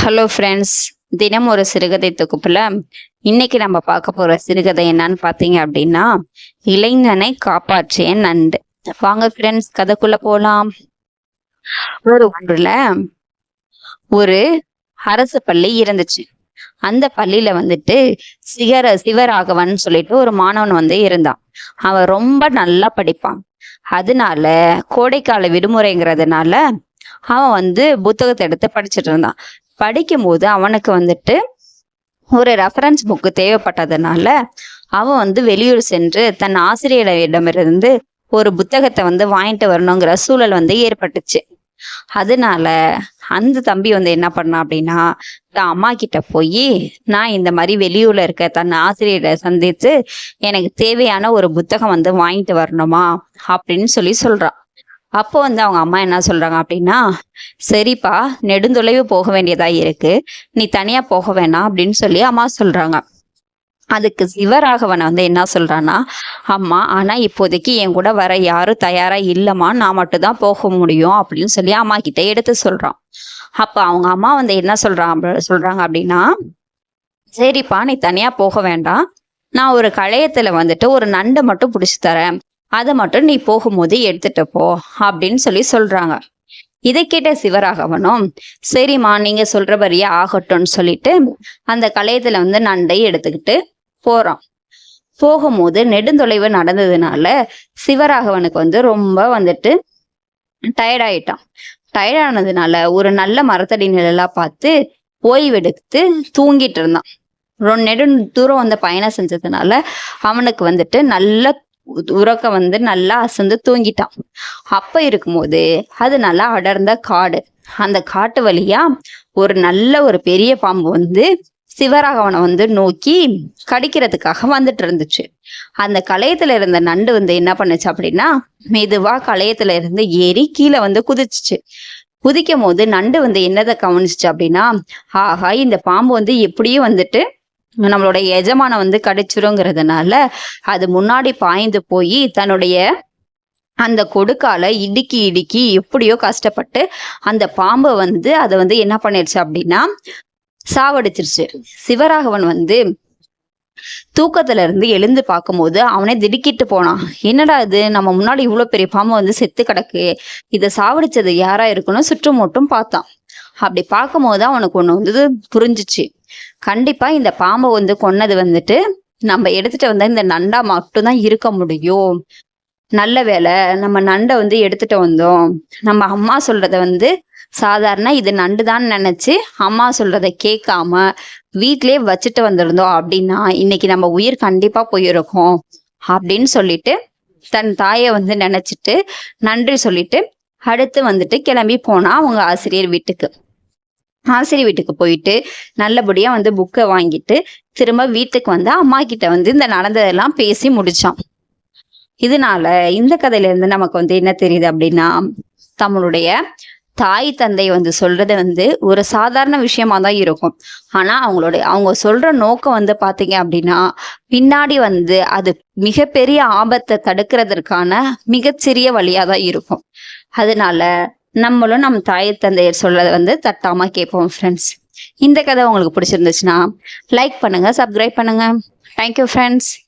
Hello friends, தினம் ஒரு சிறுகதை தொகுப்புல இன்னைக்கு நம்ம பார்க்க போற சிறுகதை என்னன்னு பார்த்தீங்க அப்படின்னா, இளைஞனை காப்பாற்றிய நண்டு. வாங்க ஃப்ரெண்ட்ஸ், கதைக்குள்ள போலாம். ஒரு ஊர்ல ஒரு அரசு பள்ளி இருந்துச்சு. அந்த பள்ளியில சிவராகவன் சொல்லிட்டு ஒரு மாணவன் இருந்தான். அவன் ரொம்ப நல்லா படிப்பான். அதனால கோடைக்கால விடுமுறைங்கிறதுனால அவன் புத்தகத்தை எடுத்து படிச்சுட்டு இருந்தான். படிக்கும்போது அவனுக்கு ஒரு ரெஃபரன்ஸ் புக்கு தேவைப்பட்டதுனால அவன் வெளியூர் சென்று தன் ஆசிரியரிடமிருந்து ஒரு புத்தகத்தை வாங்கிட்டு வரணுங்கிற சூழல் ஏற்பட்டுச்சு. அதனால அந்த தம்பி என்ன பண்ணான் அப்படின்னா, தான் அம்மா கிட்ட போய், நான் இந்த மாதிரி வெளியூர்ல இருக்க தன் ஆசிரியரை சந்தித்து எனக்கு தேவையான ஒரு புத்தகம் வாங்கிட்டு வரணுமா அப்படின்னு சொல்றான். அப்போ அவங்க அம்மா என்ன சொல்றாங்க அப்படின்னா, சரிப்பா, நெடுந்தொலைவு போக வேண்டியதா இருக்கு, நீ தனியா போக வேணாம் அப்படின்னு சொல்லி அம்மா சொல்றாங்க. அதுக்கு சிவராகவன் என்ன சொல்றான்னா, அம்மா, ஆனா இப்போதைக்கு என் கூட வர யாரும் தயாரா இல்லம்மா, நான் மட்டும் தான் போக முடியும் அப்படின்னு சொல்லி அம்மா கிட்ட எடுத்து சொல்றான். அப்ப அவங்க அம்மா என்ன சொல்றாங்க அப்படின்னா, சரிப்பா, நீ தனியா போக வேண்டாம், நான் ஒரு களையத்துல ஒரு நண்டை மட்டும் பிடிச்சு தரேன், அதை மட்டும் நீ போகும்போது எடுத்துட்டு போ அப்படின்னு சொல்றாங்க. இதை கேட்ட சிவராகவனும், சரிம்மா, நீங்க சொல்றபடியே ஆகட்டும்னு சொல்லிட்டு அந்த களையத்துல நண்டை எடுத்துக்கிட்டு போறான். போகும்போது நெடுந்தொலைவு நடந்ததுனால சிவராகவனுக்கு ரொம்ப டயர்டாயிட்டான். டயர்டானதுனால ஒரு நல்ல மரத்தடி நிழலா பார்த்து ஓய்வெடுத்து தூங்கிட்டு இருந்தான். நெடு தூரம் பயணம் செஞ்சதுனால அவனுக்கு நல்ல உறக்க நல்லா அசந்து தூங்கிட்டான். அப்ப இருக்கும்போது அது நல்லா அடர்ந்த காடு. அந்த காட்டு வழியா ஒரு பெரிய பாம்பு சிவராகவனை நோக்கி கடிக்கிறதுக்காக வந்துட்டு இருந்துச்சு. அந்த களையத்துல இருந்த நண்டு என்ன பண்ணுச்சு அப்படின்னா, மெதுவா களையத்துல இருந்து ஏறி கீழே குதிச்சுச்சு. குதிக்கும் போது நண்டு என்னதை கவனிச்சுச்சு அப்படின்னா, ஆஹா, இந்த பாம்பு எப்படியும் நம்மளோட எஜமான கடிச்சிருங்கிறதுனால அது முன்னாடி பாய்ந்து போய் தன்னுடைய அந்த கொடுக்கால இடுக்கி இடுக்கி எப்படியோ கஷ்டப்பட்டு அந்த பாம்பை அதை என்ன பண்ணிருச்சு அப்படின்னா சாவடிச்சிருச்சு. சிவராகவன் தூக்கத்துல இருந்து எழுந்து பார்க்கும்போது அவனே திடுக்கிட்டு போனான். என்னடா இது, நம்ம முன்னாடி இவ்வளவு பெரிய பாம்பு செத்து கிடக்கு, இதை சாவடிச்சது யாரா இருக்குன்னு சுற்றுமுற்றும் பார்த்தான். அப்படி பார்க்கும்போது அவனுக்கு ஒண்ணு புரிஞ்சிச்சு. கண்டிப்பா இந்த பாம்பை கொன்னது நம்ம எடுத்துட்டு இந்த நண்டா மட்டும்தான் இருக்க முடியும். நல்ல வேலை, நம்ம நண்டை எடுத்துட்டு வந்தோம். நம்ம அம்மா சொல்றத சாதாரண இது நண்டுதான் நினைச்சு அம்மா சொல்றத கேட்காம வீட்லயே வச்சுட்டு வந்திருந்தோம் அப்படின்னா இன்னைக்கு நம்ம உயிர் கண்டிப்பா போயிருக்கோம் அப்படின்னு சொல்லிட்டு தன் தாயை நினைச்சிட்டு நன்றி சொல்லிட்டு அடுத்து கிளம்பி போனா அவங்க ஆசிரியர் வீட்டுக்கு போயிட்டு நல்லபடியா புக்கை வாங்கிட்டு திரும்ப வீட்டுக்கு அம்மா கிட்ட இந்த நடந்ததெல்லாம் பேசி முடிச்சான். இதனால இந்த கதையில இருந்து நமக்கு என்ன தெரியுது அப்படின்னா, நம்மளுடைய தாய் தந்தை சொல்றது ஒரு சாதாரண விஷயமா தான் இருக்கும். ஆனா அவங்க சொல்ற நோக்கம் பாத்தீங்க அப்படின்னா பின்னாடி அது மிகப்பெரிய ஆபத்தை தடுக்கிறதுக்கான மிகச்சிறிய வழியா தான் இருக்கும். அதனால நம்மளும் நம்ம தாய் தந்தையர் சொல்றதை தட்டாம கேட்போம் ஃப்ரெண்ட்ஸ். இந்த கதை உங்களுக்கு பிடிச்சிருந்துச்சுன்னா லைக் பண்ணுங்க, சப்ஸ்கிரைப் பண்ணுங்க. Thank you friends.